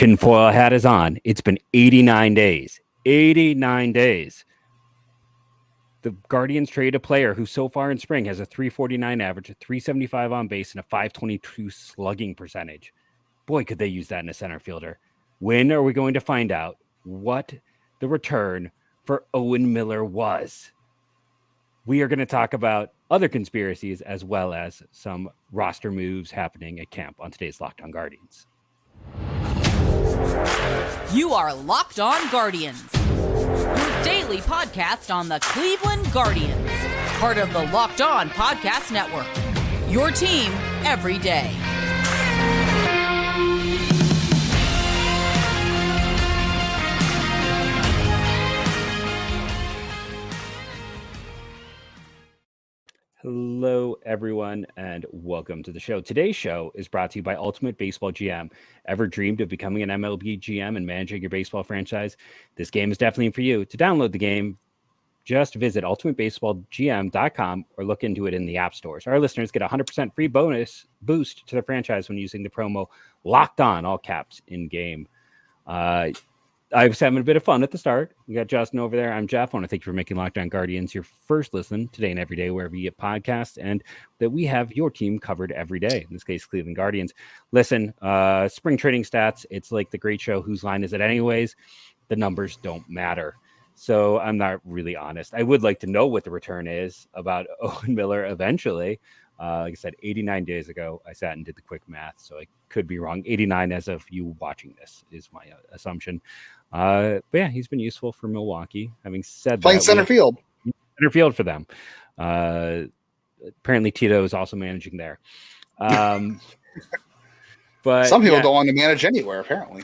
tinfoil hat is on. It's been 89 days. 89 days. The Guardians traded a player who so far in spring has a 349 average, a 375 on base, and a 522 slugging percentage. Boy, could they use that in a center fielder. When are we going to find out what the return for Owen Miller was? We are going to talk about other conspiracies as well as some roster moves happening at camp on today's Locked On Guardians. You are Locked On Guardians, your daily podcast on the Cleveland Guardians, part of the Locked On Podcast Network, your team every day. Hello, everyone, and welcome to the show. Today's show is brought to you by Ultimate Baseball GM. Ever dreamed of becoming an MLB GM and managing your baseball franchise? This game is definitely for you. To download the game, just visit ultimatebaseballgm.com or look into it in the app stores. Our listeners get a 100% free bonus boost to their franchise when using the promo Locked On, all caps, in game. I was having a bit of fun at the start. We got Justin over there. I'm Jeff. I want to thank you for making Locked On Guardians your first listen today and every day, wherever you get podcasts, and that we have your team covered every day. In this case, Cleveland Guardians. Listen, spring training stats. It's like the great show, Whose Line Is It Anyways? The numbers don't matter. So I'm not really honest. I would like to know what the return is about Owen Miller eventually. Like I said, 89 days ago, I sat and did the quick math, so I could be wrong. 89 as of you watching this is my assumption. But yeah, he's been useful for Milwaukee. Having said playing that, center field for them. Apparently Tito is also managing there. But some people don't want to manage anywhere, apparently.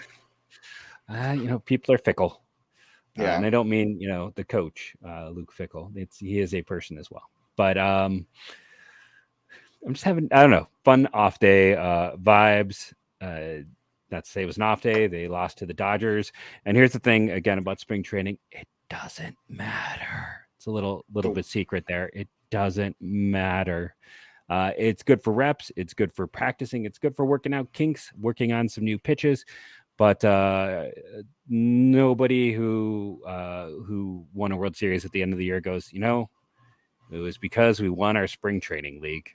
People are fickle. Yeah. And I don't mean, the coach, Luke Fickle. He is a person as well. But I'm just having, I don't know, fun off day vibes. Not to say it was an off day. They lost to the Dodgers. And here's the thing, again, about spring training. It doesn't matter. It's a little bit secret there. It doesn't matter. It's good for reps. It's good for practicing. It's good for working out kinks, working on some new pitches. But nobody who won a World Series at the end of the year goes, it was because we won our spring training league.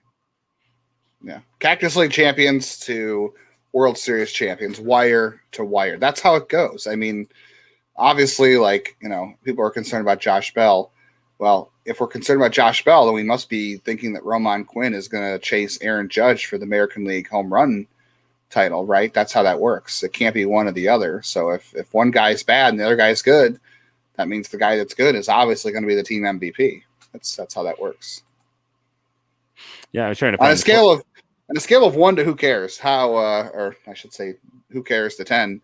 Yeah. Cactus League champions to World Series champions, wire to wire. That's how it goes. I mean, obviously, people are concerned about Josh Bell. Well, if we're concerned about Josh Bell, then we must be thinking that Roman Quinn is going to chase Aaron Judge for the American League home run title, right? That's how that works. It can't be one or the other. So if one guy's bad and the other guy's good, that means the guy that's good is obviously going to be the team MVP. That's how that works. Yeah, I was trying to find on a scale of 1 to who cares, or I should say, who cares to 10,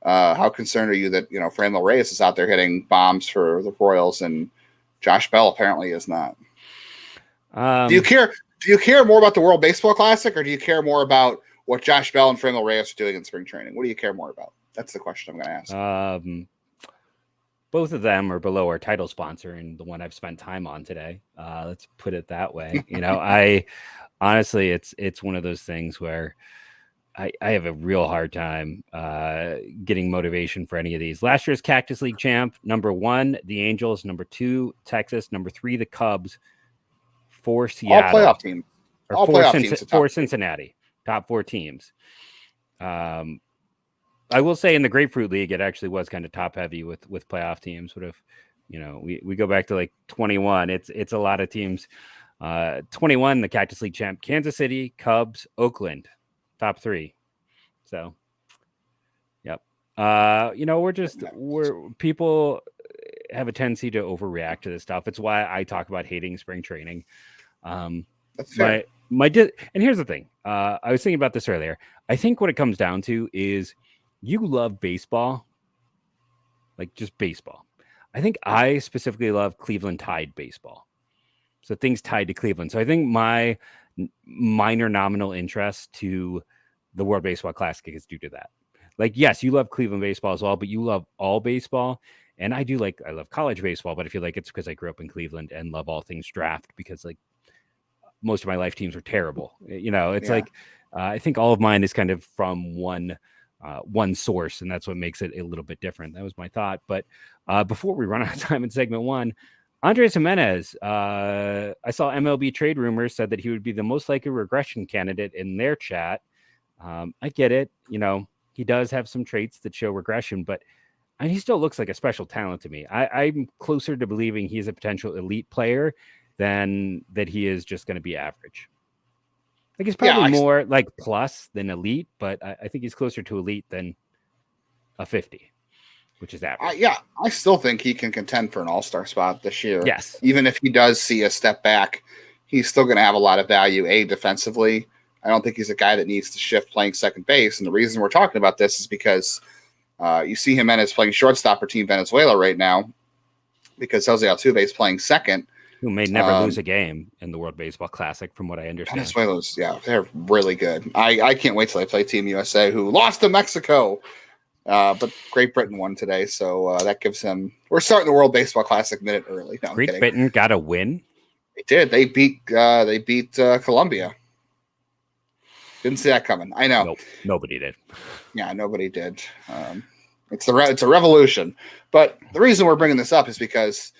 how concerned are you that, Franmil Reyes is out there hitting bombs for the Royals and Josh Bell apparently is not? Do you care more about the World Baseball Classic, or do you care more about what Josh Bell and Franmil Reyes are doing in spring training? What do you care more about? That's the question I'm going to ask. Both of them are below our title sponsor and the one I've spent time on today. Let's put it that way. I honestly, it's one of those things where I have a real hard time getting motivation for any of these. Last year's Cactus League champ, number 1, the Angels, number 2, Texas, number 3, the Cubs, 4, Seattle. All playoff teams. Or 4, teams 4 Cincinnati. Top 4 teams. I will say in the Grapefruit League, it actually was kind of top heavy with playoff teams. We go back to like 21. It's a lot of teams. 21, the Cactus League champ, Kansas City, Cubs, Oakland, top 3. So, yep. People have a tendency to overreact to this stuff. It's why I talk about hating spring training. That's fair. And here's the thing. I was thinking about this earlier. I think what it comes down to is you love baseball, like just baseball. I think I specifically love Cleveland Tide baseball. So things tied to Cleveland. So I think my minor nominal interest to the World Baseball Classic is due to that. Like, yes, you love Cleveland baseball as well, but you love all baseball. And I love college baseball, but I feel like it's because I grew up in Cleveland and love all things draft because most of my life teams were terrible. It's like, I think all of mine is kind of from one one source, and that's what makes it a little bit different. That was my thought. But before we run out of time in segment one, Andrés Giménez, I saw MLB trade rumors said that he would be the most likely regression candidate in their chat. I get it. He does have some traits that show regression, but he still looks like a special talent to me. I'm closer to believing he's a potential elite player than that he is just going to be average. Like he's probably more like plus than elite, but I think he's closer to elite than a 50. Which is average. I still think he can contend for an all-star spot this year. Yes. Even if he does see a step back, he's still going to have a lot of value, defensively. I don't think he's a guy that needs to shift playing second base. And the reason we're talking about this is because you see Giménez playing shortstop for Team Venezuela right now because Jose Altuve is playing second. Who may never lose a game in the World Baseball Classic, from what I understand. Venezuela's, they're really good. I can't wait till they play Team USA, who lost to Mexico. But Great Britain won today, so that gives him. We're starting the World Baseball Classic a minute early. No, Great Britain got a win. They did. They beat Colombia. Didn't see that coming. I know. Nope, nobody did. Yeah, nobody did. It's a revolution. But the reason we're bringing this up is because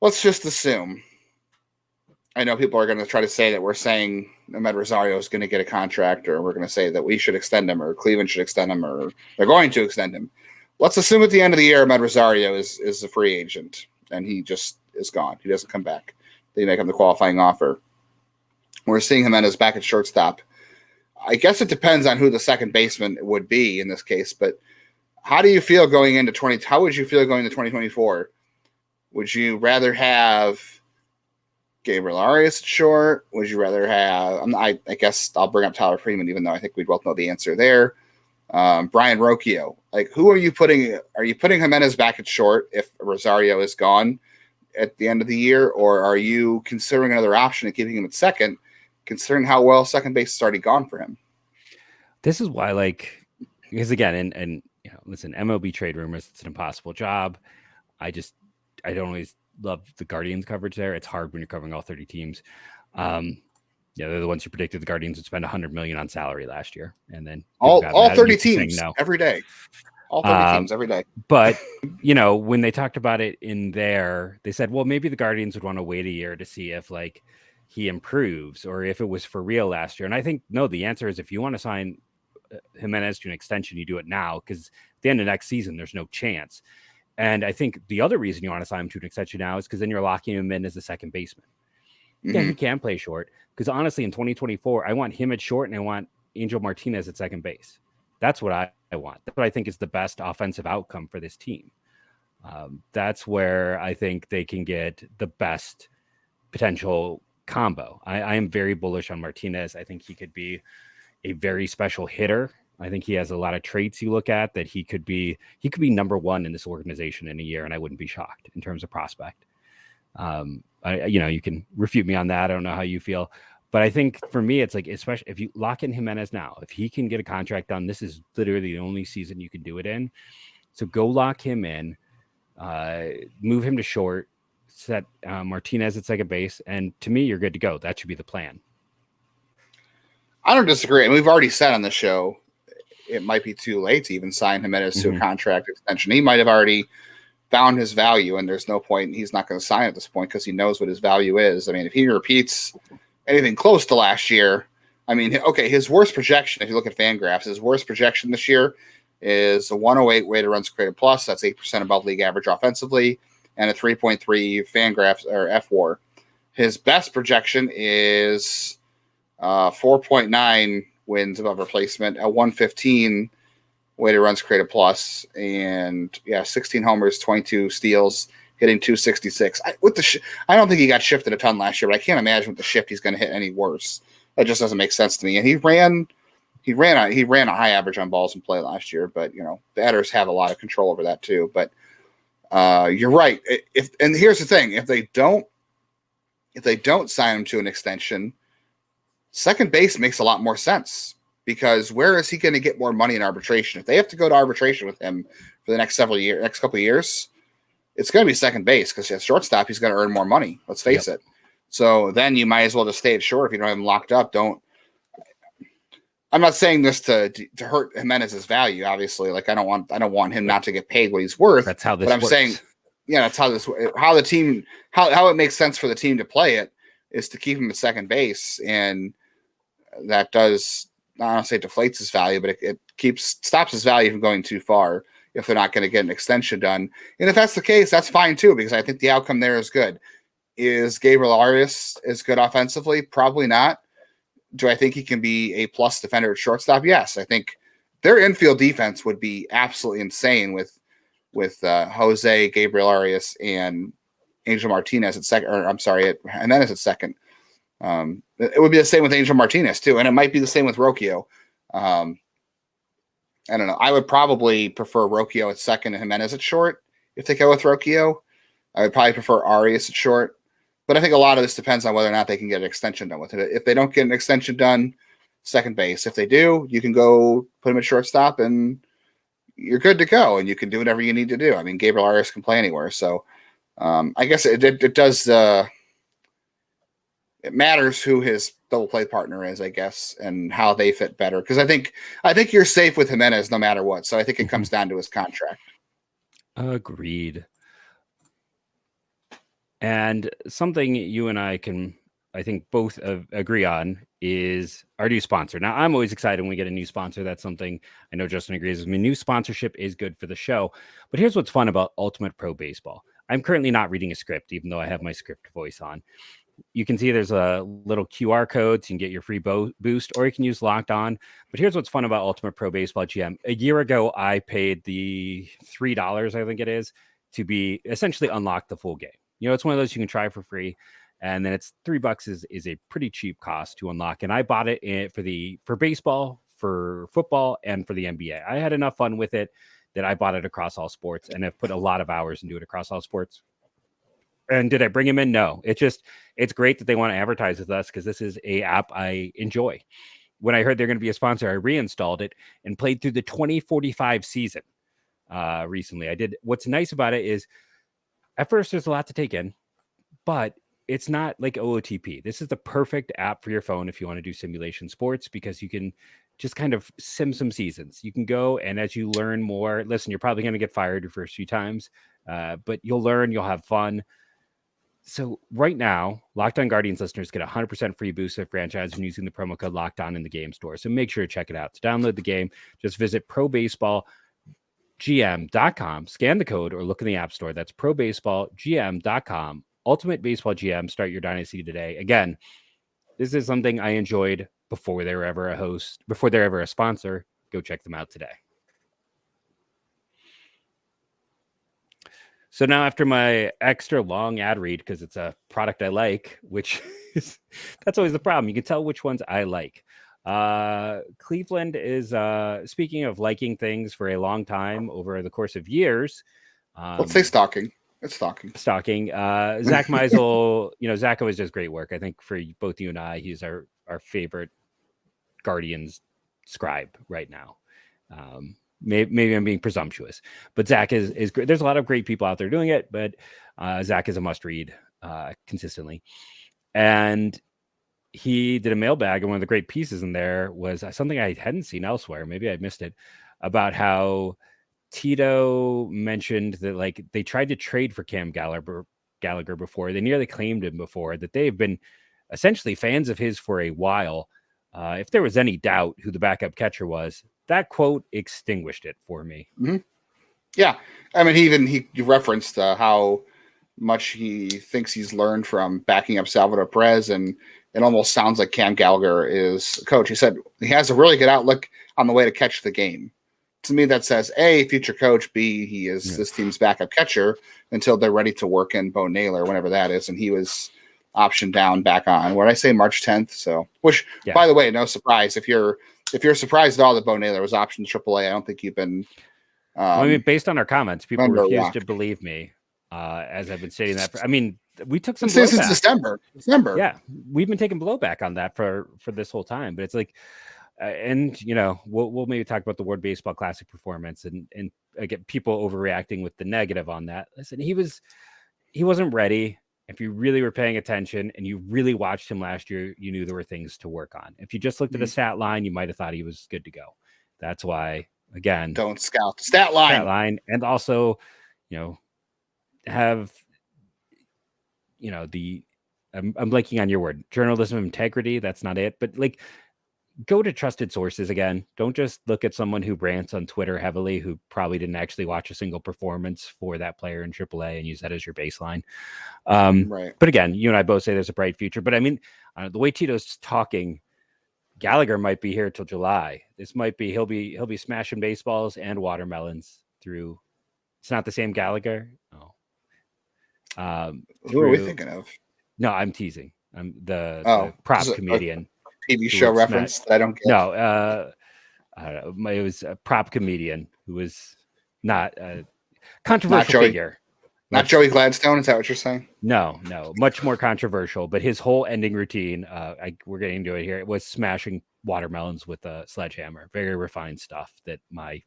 let's just assume. I know people are going to try to say that we're saying Ahmed Rosario is going to get a contract, or we're going to say that we should extend him, or Cleveland should extend him, or they're going to extend him. Let's assume at the end of the year, Ahmed Rosario is a free agent, and he just is gone. He doesn't come back. They make him the qualifying offer. We're seeing him as back at shortstop. I guess it depends on who the second baseman would be in this case, but how do you feel going into how would you feel going into 2024? Would you rather have Gabriel Arias at short? Would you rather have? I guess I'll bring up Tyler Freeman, even though I think we both know the answer there. Brian Rocchio. Like, who are you putting? Are you putting Giménez back at short if Rosario is gone at the end of the year, or are you considering another option and keeping him at second, considering how well second base has already gone for him? This is why, because again, and listen, MLB trade rumors. It's an impossible job. I don't always love the Guardians coverage there. It's hard when you're covering all 30 teams. They're the ones who predicted the Guardians would spend $100 million on salary last year, and then all 30 teams every day. All 30 teams every day. But when they talked about it in there, they said, well, maybe the Guardians would want to wait a year to see if he improves or if it was for real last year. And I think no. The answer is if you want to sign Giménez to an extension, you do it now, because at the end of next season, there's no chance. And I think the other reason you want to sign him to an extension now is because then you're locking him in as a second baseman. Mm-hmm. Yeah, he can play short. Because honestly, in 2024, I want him at short and I want Angel Martinez at second base. That's what I want. That's what I think is the best offensive outcome for this team. That's where I think they can get the best potential combo. I am very bullish on Martinez. I think he could be a very special hitter. I think he has a lot of traits you look at that he could be number one in this organization in a year, and I wouldn't be shocked in terms of prospect. You can refute me on that. I don't know how you feel, but I think for me, it's especially if you lock in Giménez now, if he can get a contract done, this is literally the only season you can do it in. So go lock him in, move him to short, set Martinez at second base, and to me, you're good to go. That should be the plan. I don't disagree. And we've already said on the show, it might be too late to even sign Giménez to a contract extension. He might have already found his value, and there's no point. He's not going to sign at this point because he knows what his value is. I mean, if he repeats anything close to last year, his worst projection, if you look at FanGraphs, his worst projection this year is a 108 weighted runs created plus. That's 8% above league average offensively, and a 3.3 FanGraphs or FWAR. His best projection is 4.9 wins above replacement, a 115 weighted runs created plus, and 16 homers, 22 steals, hitting 266. I don't think he got shifted a ton last year, but I can't imagine with the shift he's going to hit any worse. That just doesn't make sense to me. And he ran a high average on balls in play last year, but batters have a lot of control over that too. But you're right. And here's the thing: if they don't sign him to an extension, second base makes a lot more sense, because where is he going to get more money in arbitration? If they have to go to arbitration with him for the next couple of years, it's going to be second base, because at shortstop, he's going to earn more money. Let's face it. So then you might as well just stay at short if you don't have him locked up. I'm not saying this to hurt Giménez's value. Obviously, like I don't want him not to get paid what he's worth. That's how this But I'm works. saying, yeah, that's how the team how it makes sense for the team to play it is to keep him at second base, and that does, I don't say deflates his value, but it stops his value from going too far if they're not going to get an extension done. And if that's the case, that's fine too, because I think the outcome there is good. Is Gabriel Arias as good offensively? Probably not. Do I think he can be a plus defender at shortstop? Yes. I think their infield defense would be absolutely insane with Jose, Gabriel Arias, and Angel Martinez at second, or I'm sorry, Giménez at second. It would be the same with Angel Martinez too, and it might be the same with Rocchio. I don't know. I would probably prefer Rocchio at second and Giménez at short if they go with Rocchio. I would probably prefer Arias at short. But I think a lot of this depends on whether or not they can get an extension done with it. If they don't get an extension done, second base. If they do, you can go put him at shortstop and you're good to go, and you can do whatever you need to do. I mean, Gabriel Arias can play anywhere. So I guess it does it matters who his double play partner is, I guess, and how they fit better. Because I think you're safe with Giménez no matter what. So I think it comes down to his contract. Agreed. And something you and I can, I think, both agree on is our new sponsor. Now, I'm always excited when we get a new sponsor. That's something I know Justin agrees with me. New sponsorship is good for the show. But here's what's fun about Ultimate Pro Baseball. I'm currently not reading a script, even though I have my script voice on. You can see there's a little QR code, so you can get your free boost, or you can use Locked On. But here's what's fun about Ultimate Pro Baseball GM. A year ago, I paid the $3, I think it is, to be essentially unlock the full game. You know, it's one of those you can try for free, and then it's $3 is a pretty cheap cost to unlock. And I bought it for baseball, for football, and for the NBA. I had enough fun with it that I bought it across all sports, and have put a lot of hours into it across all sports. And did I bring him in? No. It's great that they want to advertise with us, because this is a app I enjoy. When I heard they're going to be a sponsor, I reinstalled it and played through the 2045 season recently. I did. What's nice about it is, at first, there's a lot to take in, but it's not like OOTP. This is the perfect app for your phone if you want to do simulation sports, because you can just kind of sim some seasons. You can go, and as you learn more, listen, you're probably going to get fired your first few times, but you'll learn, you'll have fun. So right now, Locked On Guardians listeners get 100% free boost of franchise when using the promo code Locked On in the game store. So make sure to check it out. To download the game, just visit probaseballgm.com, scan the code, or look in the App Store. That's probaseballgm.com. Ultimate Baseball GM. Start your dynasty today. Again, this is something I enjoyed before they were ever a host, before they're ever a sponsor. Go check them out today. So now, after my extra long ad read, because it's a product I like, which is, that's always the problem. You can tell which ones I like. Cleveland is, speaking of liking things for a long time over the course of years. Let's say stalking. It's stalking. Stalking. Zach Meisel, Zach always does great work. I think for both you and I, he's our favorite Guardians scribe right now. Maybe I'm being presumptuous, but Zach is great. There's a lot of great people out there doing it, but Zach is a must read consistently. And he did a mailbag, and one of the great pieces in there was something I hadn't seen elsewhere. Maybe I missed it, about how Tito mentioned that, like, they tried to trade for Cam Gallagher before. They nearly claimed him before, that they've been essentially fans of his for a while. If there was any doubt who the backup catcher was, that quote extinguished it for me. Mm-hmm. Yeah. I mean, he referenced how much he thinks he's learned from backing up Salvador Perez, and it almost sounds like Cam Gallagher is a coach. He said he has a really good outlook on the way to catch the game. To me, that says A, future coach, B, he is this team's backup catcher until they're ready to work in Bo Naylor, whenever that is. And he was optioned down back on, what did I say, March 10th. So, which, by the way, no surprise. If you're surprised at all that Bo Naylor was optioned to AAA, I don't think you've been. I mean, based on our comments, people refuse to believe me, as I've been stating that. We took some blowback. Since December. Yeah, we've been taking blowback on that for this whole time. But it's like, and we'll maybe talk about the World Baseball Classic performance and get people overreacting with the negative on that. Listen, he wasn't ready. if you really were paying attention and you really watched him last year, you knew there were things to work on. If you just looked at a stat line, you might have thought he was good to go. That's why, again, don't scout the stat line. And also, have, I'm blanking on your word, journalism integrity. That's not it, but like, go to trusted sources again. Don't just look at someone who rants on Twitter heavily, who probably didn't actually watch a single performance for that player in AAA and use that as your baseline. Right. But again, you and I both say there's a bright future. But I mean, the way Tito's talking, Gallagher might be here till July. This might be he'll be smashing baseballs and watermelons through. It's not the same Gallagher. Oh. Who are we thinking of? No, I'm teasing. I'm the prop comedian. TV show reference that I don't get. No, it was a prop comedian who was not a controversial figure. Not Joey Gladstone, is that what you're saying? No, much more controversial. But his whole ending routine, we're getting into it here, it was smashing watermelons with a sledgehammer. Very refined stuff that my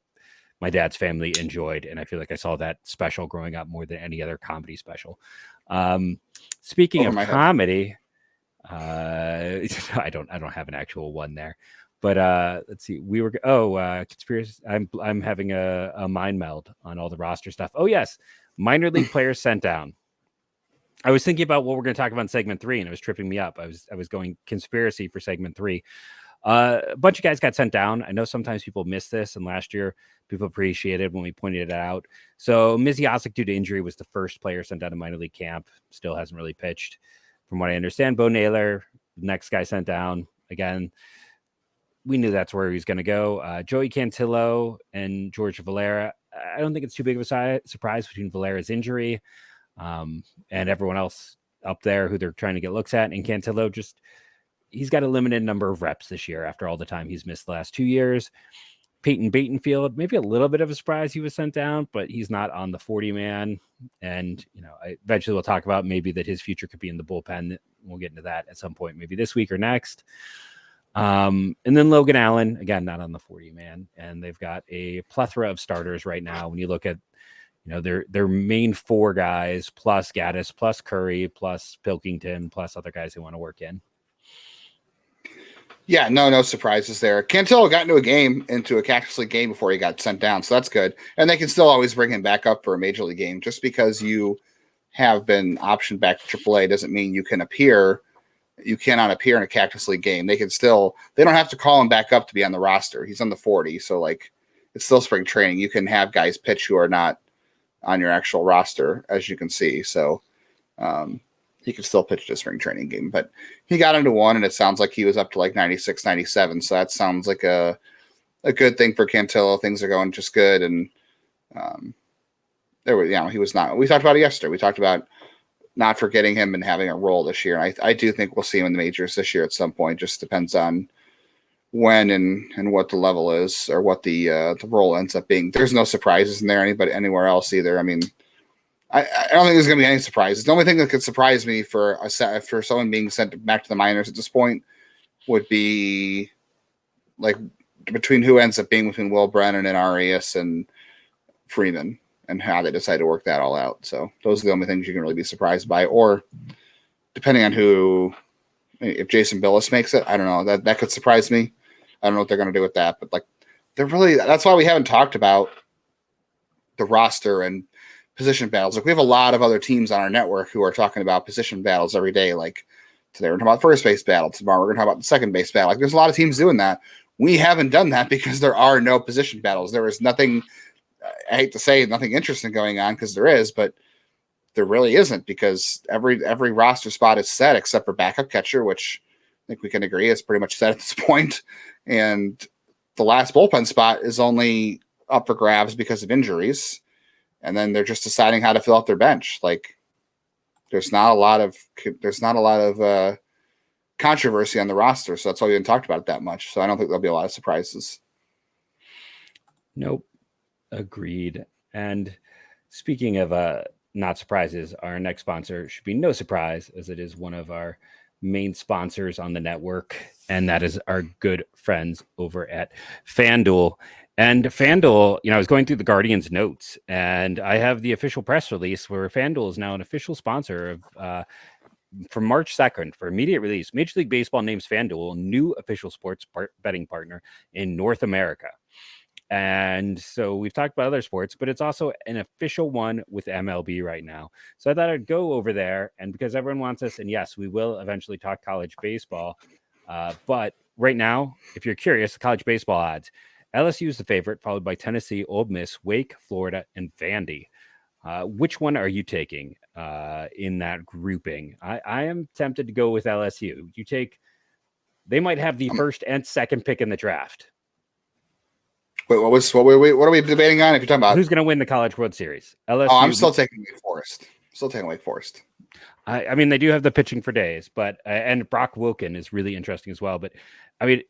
dad's family enjoyed, and I feel like I saw that special growing up more than any other comedy special. Speaking of comedy. I don't have an actual one there, but let's see. Conspiracy. I'm having a mind meld on all the roster stuff. Oh yes, minor league players sent down. I was thinking about what we're going to talk about in segment 3, and it was tripping me up. I was going conspiracy for segment 3. A bunch of guys got sent down. I know sometimes people miss this, and last year people appreciated when we pointed it out. So Misiasic, due to injury, was the first player sent down to minor league camp. Still hasn't really pitched. From what I understand, Bo Naylor, the next guy sent down. Again, we knew that's where he was going to go. Joey Cantillo and George Valera. I don't think it's too big of a surprise between Valera's injury and everyone else up there who they're trying to get looks at. And Cantillo, he's got a limited number of reps this year after all the time he's missed the last 2 years. Peyton Batenfield, maybe a little bit of a surprise he was sent down, but he's not on the 40-man. And, eventually we'll talk about maybe that his future could be in the bullpen. We'll get into that at some point, maybe this week or next. And then Logan Allen, again, not on the 40-man. And they've got a plethora of starters right now. When you look at, their main 4 guys, plus Gaddis, plus Curry, plus Pilkington, plus other guys they want to work in. Yeah, no surprises there. Cantillo got into a Cactus League game before he got sent down, so that's good. And they can still always bring him back up for a major league game. Just because you have been optioned back to AAA doesn't mean you cannot appear in a Cactus League game. They don't have to call him back up to be on the roster. He's on the 40, so it's still spring training. You can have guys pitch who are not on your actual roster, as you can see. So he could still pitch the spring training game, but he got into one, and it sounds like he was up to 96, 97. So that sounds like a good thing for Cantillo. Things are going just good. And he was not, we talked about it yesterday. We talked about not forgetting him and having a role this year. And I do think we'll see him in the majors this year at some point. Just depends on when and what the level is, or what the role ends up being. There's no surprises in there anywhere else either. I mean, I don't think there's going to be any surprises. The only thing that could surprise me for someone being sent back to the minors at this point would be between who ends up being between Will Brennan and Arias and Freeman, and how they decide to work that all out. So those are the only things you can really be surprised by, or depending on if Jason Billis makes it, I don't know, that could surprise me. I don't know what they're going to do with that, but that's why we haven't talked about the roster and position battles. We have a lot of other teams on our network who are talking about position battles every day. Today we're talking about first base battle. Tomorrow we're going to talk about the second base battle. There's a lot of teams doing that. We haven't done that because there are no position battles. There is nothing, I hate to say, nothing interesting going on, because there is, but there really isn't, because every roster spot is set except for backup catcher, which I think we can agree is pretty much set at this point. And the last bullpen spot is only up for grabs because of injuries. And then they're just deciding how to fill out their bench. There's not a lot of controversy on the roster, so that's why we haven't talked about it that much. So I don't think there'll be a lot of surprises. Nope, agreed. And speaking of not surprises, our next sponsor should be no surprise, as it is one of our main sponsors on the network, and that is our good friends over at FanDuel. And FanDuel, I was going through the Guardians notes, and I have the official press release where FanDuel is now an official sponsor of from March 2nd for immediate release. Major League Baseball names FanDuel new official sports betting partner in North America. And so we've talked about other sports, but it's also an official one with MLB right now. So I thought I'd go over there, and because everyone wants us, and yes, we will eventually talk college baseball. But right now, if you're curious, college baseball odds. LSU is the favorite, followed by Tennessee, Ole Miss, Wake, Florida, and Vandy. Which one are you taking in that grouping? I am tempted to go with LSU. They might have the first and second pick in the draft. Wait, what are we debating on? If you're talking about who's going to win the College World Series, LSU. I'm still taking Wake Forest. I mean, they do have the pitching for days, but and Brock Wilken is really interesting as well. But I mean,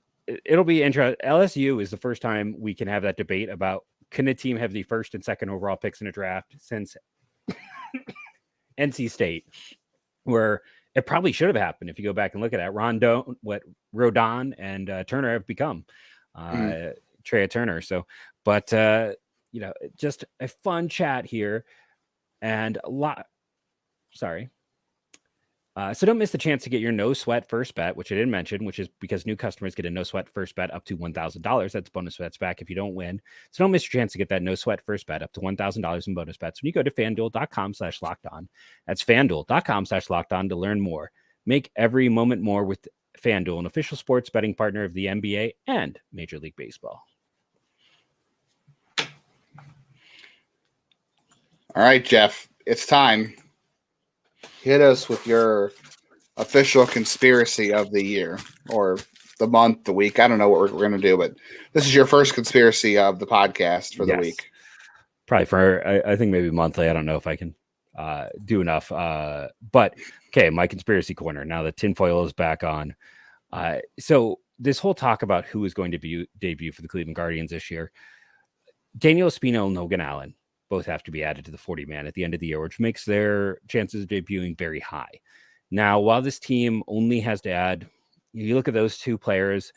it'll be interesting. LSU is the first time we can have that debate about can a team have the first and second overall picks in a draft since NC State, where it probably should have happened if you go back and look at that. Rodon and Turner have become. Trey Turner. So, but just a fun chat here and a lot. Sorry. So don't miss the chance to get your no sweat first bet, which I didn't mention, which is because new customers get a no sweat first bet up to $1,000. That's bonus bets back if you don't win. So don't miss your chance to get that no sweat first bet up to $1,000 in bonus bets when you go to FanDuel.com/lockedon. That's FanDuel.com/lockedon to learn more. Make every moment more with FanDuel, an official sports betting partner of the NBA and Major League Baseball. All right, Jeff, it's time. Hit us with your official conspiracy of the year or the month, the week. I don't know what we're going to do, but this is your first conspiracy of the podcast for the week. Probably for, I think maybe monthly. I don't know if I can do enough. But okay, my conspiracy corner. Now the tinfoil is back on. So this whole talk about who is going to debut for the Cleveland Guardians this year, Daniel Espino and Logan Allen both have to be added to the 40-man at the end of the year, which makes their chances of debuting very high. Now, while this team only has to add, you look at those two players,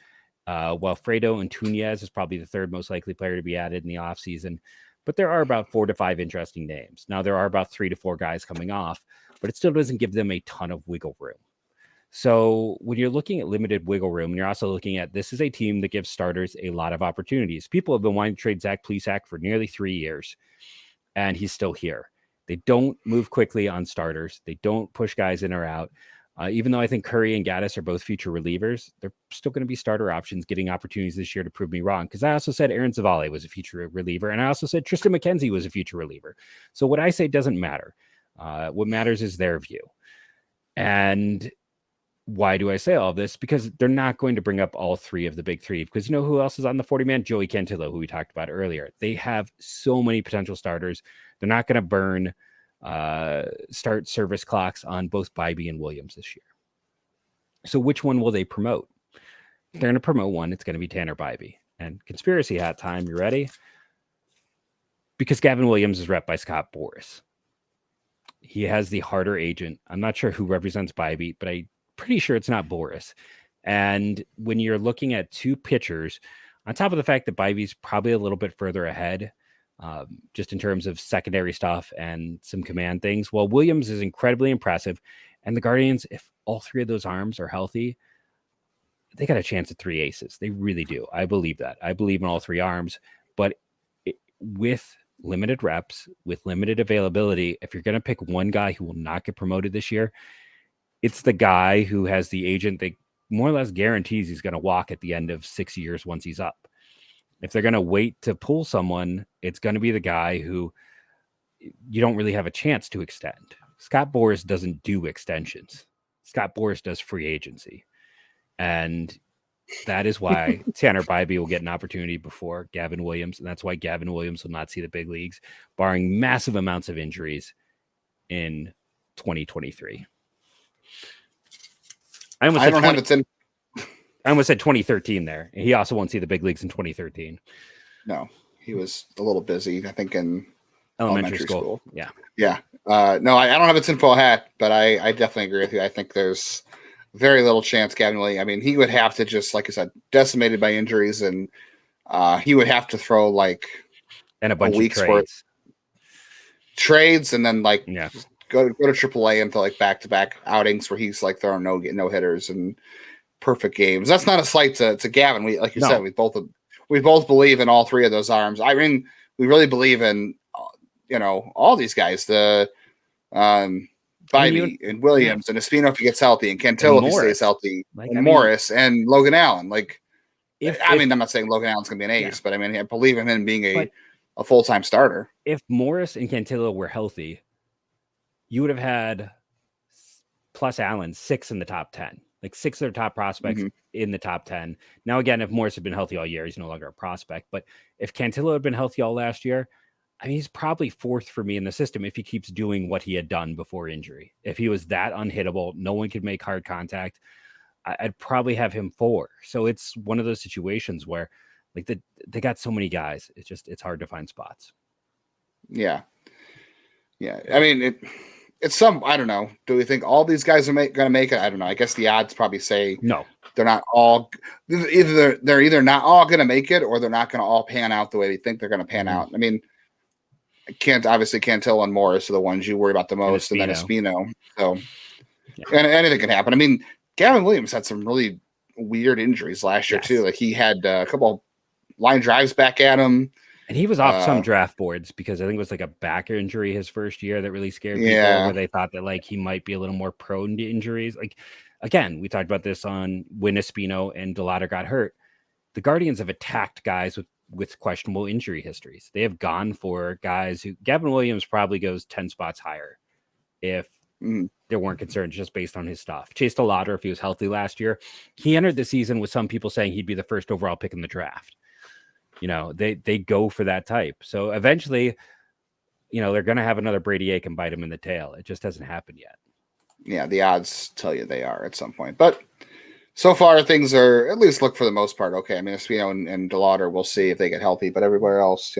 while Fredo and Tunez is probably the third most likely player to be added in the offseason, but there are about 4 to 5 interesting names. Now, there are about 3 to 4 guys coming off, but it still doesn't give them a ton of wiggle room. So when you're looking at limited wiggle room, and you're also looking at this is a team that gives starters a lot of opportunities. People have been wanting to trade Zach Plesac for nearly 3 years, and he's still here. They don't move quickly on starters. They don't push guys in or out. Even though I think Curry and Gaddis are both future relievers, they're still going to be starter options, getting opportunities this year to prove me wrong. Because I also said Aaron Zavala was a future reliever, and I also said Tristan McKenzie was a future reliever. So what I say doesn't matter. What matters is their view. And why do I say all of this? Because they're not going to bring up all 3 of the big 3. Because you know who else is on the 40-man? Joey Cantillo, who we talked about earlier. They have so many potential starters. They're not going to burn start service clocks on both Bybee and Williams this year. So which one will they promote? If they're going to promote one, it's going to be Tanner Bybee. And conspiracy hat time, you ready? Because Gavin Williams is rep by Scott Boras. He has the harder agent. I'm not sure who represents Bybee, but I'm pretty sure it's not Boras. And when you're looking at 2 pitchers, on top of the fact that Bybee's probably a little bit further ahead, just in terms of secondary stuff and some command things, while Williams is incredibly impressive, and the Guardians, if all 3 of those arms are healthy, they got a chance at 3 aces. They really do. I believe that. I believe in all 3 arms, but with limited reps, with limited availability, if you're going to pick one guy who will not get promoted this year, it's the guy who has the agent that more or less guarantees he's going to walk at the end of 6 years once he's up. If they're going to wait to pull someone, it's going to be the guy who you don't really have a chance to extend. Scott Boras doesn't do extensions. Scott Boras does free agency. And that is why Tanner Bybee will get an opportunity before Gavin Williams. And that's why Gavin Williams will not see the big leagues, barring massive amounts of injuries in 2023. I almost said 2013 there. He also won't see the big leagues in 2013. No, he was a little busy, I think, in elementary school. Yeah. No, I don't have a tinfoil hat, but I definitely agree with you. I think there's very little chance Gavin Williams. I mean, he would have to just, like I said, decimated by injuries, and he would have to throw like and a bunch of week's worth trades, and then like go to AAA and to like back-to-back outings where he's like throwing no hitters and perfect games. That's not a slight to Gavin. We, like you said, we both believe in all three of those arms. I mean, we really believe in all these guys. The Bybee and Williams and Espino if he gets healthy, and Cantillo if he stays healthy, and Morris and Logan Allen. Like, I'm not saying Logan Allen's gonna be an ace, but I mean, I believe in him being a full-time starter. If Morris and Cantillo were healthy, you would have had plus Allen 6 in the top 10, like 6 of their top prospects in the top 10. Now, again, if Morris had been healthy all year, he's no longer a prospect. But if Cantillo had been healthy all last year, I mean, he's probably 4th for me in the system if he keeps doing what he had done before injury. If he was that unhittable, no one could make hard contact, I'd probably have him 4. So it's one of those situations where like they got so many guys. It's hard to find spots. Yeah. I mean, it's some, I don't know. Do we think all these guys are going to make it? I don't know. I guess the odds probably say no. They're not all they're either not all going to make it, or they're not going to all pan out the way we think they're going to pan out. I mean, Cantillo and Morris are the ones you worry about the most, and then Espino. So and anything can happen. I mean, Gavin Williams had some really weird injuries last year too. Like he had a couple line drives back at him. And he was off some draft boards because I think it was like a back injury his first year that really scared people, where they thought that like he might be a little more prone to injuries. Like, again, we talked about this on when Espino and Delauder got hurt. The Guardians have attacked guys with questionable injury histories. They have gone for guys who Gavin Williams probably goes 10 spots higher if there weren't concerns just based on his stuff. Chase Delauder, if he was healthy last year, he entered the season with some people saying he'd be the first overall pick in the draft. They go for that type. So eventually, they're going to have another Brady Aiken bite him in the tail. It just hasn't happened yet. Yeah, the odds tell you they are at some point. But so far, things are, at least look for the most part, okay. I mean, Espino and Delauder, we'll see if they get healthy. But everywhere else,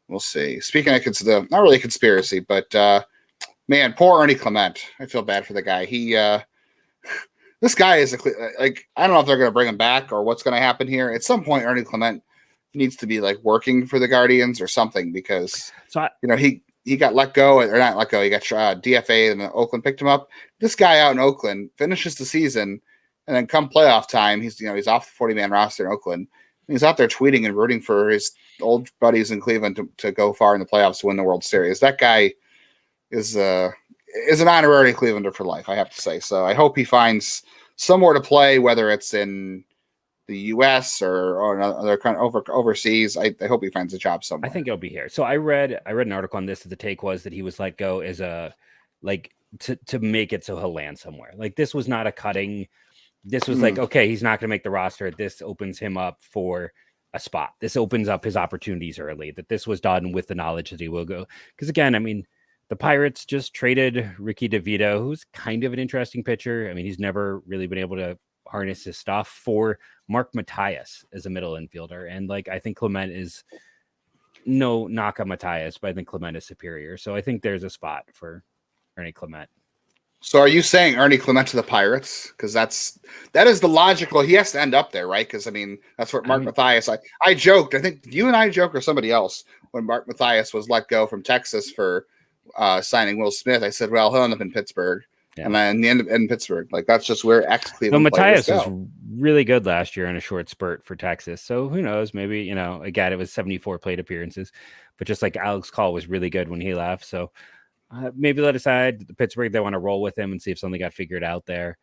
we'll see. Speaking of not really a conspiracy, but, man, poor Ernie Clement. I feel bad for the guy. He this guy is, I don't know if they're going to bring him back or what's going to happen here. At some point, Ernie Clement needs to be like working for the Guardians or something, because he got let go, or not let go. He got DFA, and Oakland picked him up. This guy out in Oakland finishes the season, and then come playoff time, he's off the 40-man roster in Oakland. He's out there tweeting and rooting for his old buddies in Cleveland to go far in the playoffs to win the World Series. That guy is an honorary Clevelander for life, I have to say. So I hope he finds somewhere to play, whether it's in the U.S. or another kind of overseas. I hope he finds a job somewhere. I think he'll be here. So I read an article on this. That the take was that he was let go as a to make it so he'll land somewhere. Like, this was not a cutting. This was like, okay, he's not going to make the roster. This opens him up for a spot. This opens up his opportunities early. That this was done with the knowledge that he will go. Because again, I mean, the Pirates just traded Ricky DeVito, who's kind of an interesting pitcher. I mean, he's never really been able to harness his stuff, for Mark Matthias as a middle infielder. And I think Clement is no knock on Matthias, but I think Clement is superior. So I think there's a spot for Ernie Clement. So are you saying Ernie Clement to the Pirates? Because that is the logical, he has to end up there, right? Because I mean, that's what Matthias, I joked, I think you and I joked, or somebody else, when Mark Matthias was let go from Texas for signing Will Smith. I said, well, he'll end up in Pittsburgh. Yeah. And then the end in Pittsburgh, that's just where ex-Cleveland players go. Was really good last year in a short spurt for Texas. So who knows? Maybe, again, it was 74 plate appearances, but just like Alex Call was really good when he left. So maybe let aside the Pittsburgh, they want to roll with him and see if something got figured out there.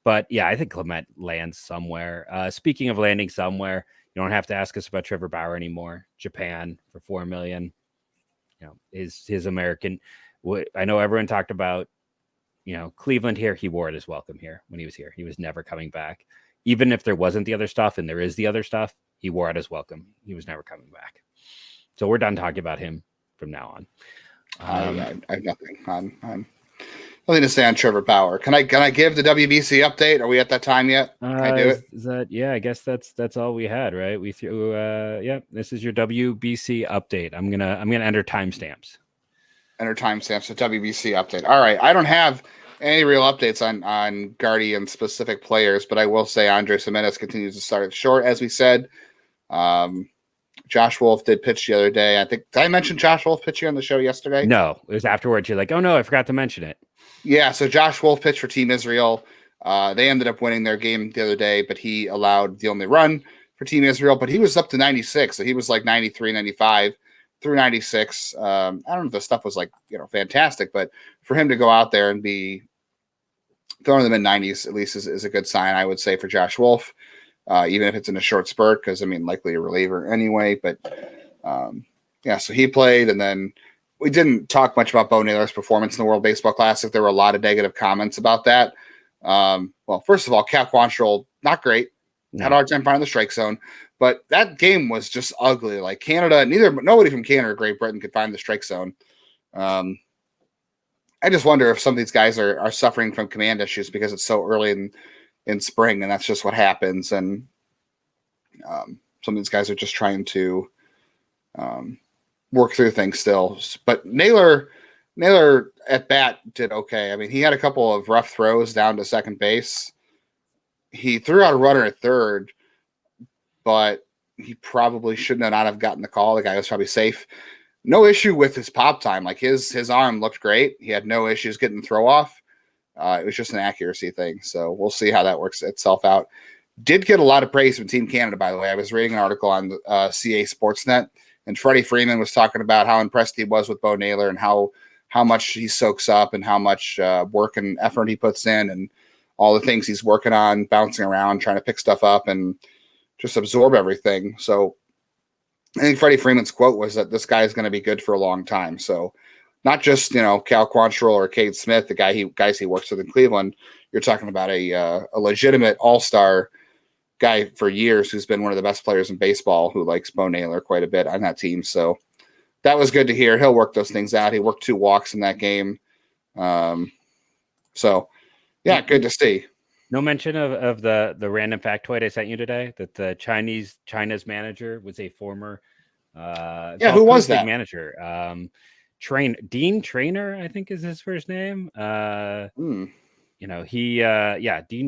But yeah, I think Clement lands somewhere. Speaking of landing somewhere, you don't have to ask us about Trevor Bauer anymore. Japan for $4 million. His American. I know everyone talked about, Cleveland here. He wore it as welcome here when he was here. He was never coming back. Even if there wasn't the other stuff, and there is the other stuff, he wore it as welcome. He was never coming back. So we're done talking about him from now on. I have nothing. I'm nothing to say on Trevor Bauer. Can I give the WBC update? Are we at that time yet? Can I do it? Is that, yeah, I guess that's all we had, right? We threw this is your WBC update. I'm gonna enter timestamps. Enter timestamps, the WBC update. All right. I don't have any real updates on Guardian specific players, but I will say Andrés Giménez continues to start at short, as we said. Josh Wolf did pitch the other day. I think, did I mention Josh Wolf pitching on the show yesterday? No, it was afterwards. You're like, oh no, I forgot to mention it. Yeah, so Josh Wolf pitched for Team Israel. They ended up winning their game the other day, but he allowed the only run for Team Israel, but he was up to 96. So he was like 93, 95 through 96. I don't know if the stuff was like, fantastic, but for him to go out there and be throwing them in 90s at least is a good sign, I would say, for Josh Wolf, even if it's in a short spurt, because, likely a reliever anyway. But, so he played, and then we didn't talk much about Bo Naylor's performance in the World Baseball Classic. There were a lot of negative comments about that. Well, first of all, Cal Quantrill, not great. Had a hard time finding the strike zone. But that game was just ugly. Like Canada, nobody from Canada or Great Britain could find the strike zone. I just wonder if some of these guys are suffering from command issues because it's so early in spring, and that's just what happens. And some of these guys are just trying to work through things still. But Naylor at bat did okay. He had a couple of rough throws down to second base. He threw out a runner at third, but he probably should not have gotten the call. The guy was probably safe. No issue with his pop time. Like his arm looked great. He had no issues getting the throw off. It was just an accuracy thing. So we'll see how that works itself out. Did get a lot of praise from Team Canada, by the way. I was reading an article on CA Sportsnet, and Freddie Freeman was talking about how impressed he was with Bo Naylor and how much he soaks up and how much work and effort he puts in and all the things he's working on, bouncing around, trying to pick stuff up and just absorb everything. So I think Freddie Freeman's quote was that this guy is going to be good for a long time. So not just, Cal Quantrill or Cade Smith, the guys he works with in Cleveland. You're talking about a legitimate all-star guy for years who's been one of the best players in baseball, who likes Bo Naylor quite a bit on that team. So that was good to hear. He'll work those things out. He worked 2 walks in that game. So yeah, good to see. No mention of the random factoid I sent you today, that the China's manager was a former who was that manager? Dean Trainer, I think is his first name. Dean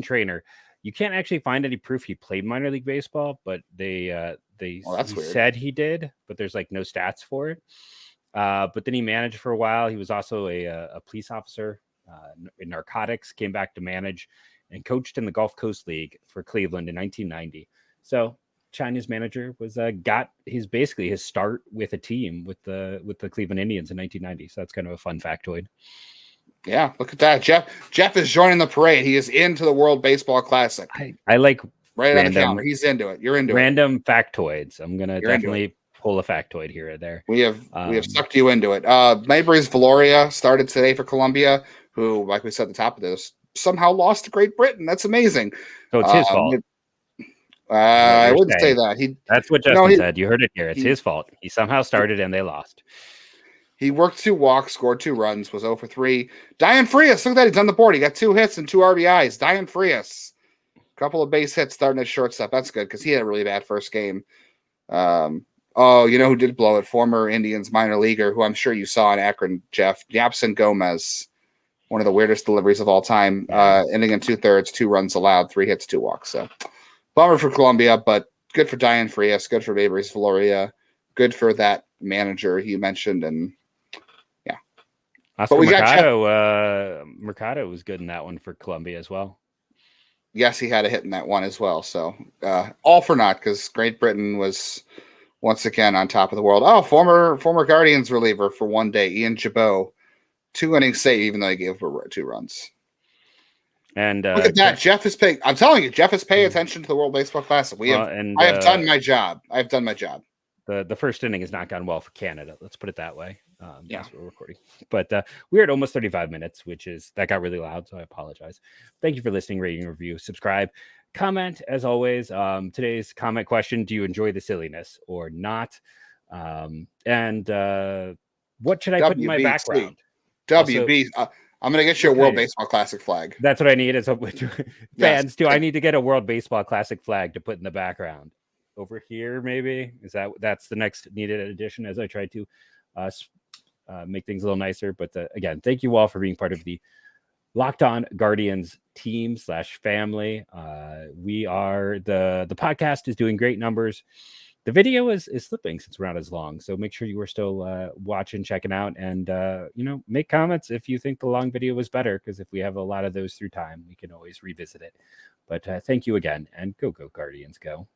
Trainer. You can't actually find any proof he played minor league baseball, but he said he did, but there's like no stats for it. But then he managed for a while. He was also a police officer in narcotics, came back to manage and coached in the Gulf Coast League for Cleveland in 1990. So China's manager was got his start with a team with the Cleveland Indians in 1990. So that's kind of a fun factoid. Yeah, look at that. Jeff is joining the parade. He is into the World Baseball Classic. I like right on the camera. He's into it. You're into random factoids. I'm gonna definitely pull a factoid here or there. We have sucked you into it. Maybriz Valoria started today for Colombia, who, like we said at the top of this, somehow lost to Great Britain. That's amazing. So it's his fault. I wouldn't say that. That's what Justin said. You heard it here. It's his fault. He somehow started and they lost. He worked 2 walks, scored 2 runs, was 0 for 3. Diane Frias, look at that. He's on the board. He got 2 hits and 2 RBIs. Diane Frias. A couple of base hits starting at shortstop. That's good because he had a really bad first game. Who did blow it? Former Indians minor leaguer, who I'm sure you saw in Akron, Jeff. Yapson Gomez. One of the weirdest deliveries of all time. Ending in 2/3, 2 runs allowed, 3 hits, 2 walks. So bummer for Colombia, but good for Diane Frias. Good for Maybriz Valoria. Good for that manager you mentioned. And Oscar Mercado was good in that one for Colombia as well. Yes, he had a hit in that one as well. So all for naught, because Great Britain was once again on top of the world. Oh, former Guardians reliever for one day, Ian Jabot, 2 innings save, even though he gave 2 runs. And look at that, Jeff is paying. I'm telling you, Jeff is paying attention to the World Baseball Classic. I have done my job. The first inning has not gone well for Canada. Let's put it that way. As we're recording, but we're at almost 35 minutes, that got really loud, so I apologize. Thank you for listening, rating, review, subscribe, comment. As always, today's comment question: do you enjoy the silliness or not? What should I put in my background? WB. I'm gonna get you a World Baseball Classic flag. That's what I need. Fans, do I need to get a World Baseball Classic flag to put in the background? Over here, maybe that's the next needed addition as I try to make things a little nicer. But again, thank you all for being part of the Locked On Guardians team / family. We are the podcast is doing great numbers. The video is slipping since we're not as long. So make sure you are still watching, checking out, and make comments if you think the long video was better, because if we have a lot of those through time, we can always revisit it. But thank you again, and go Guardians, go.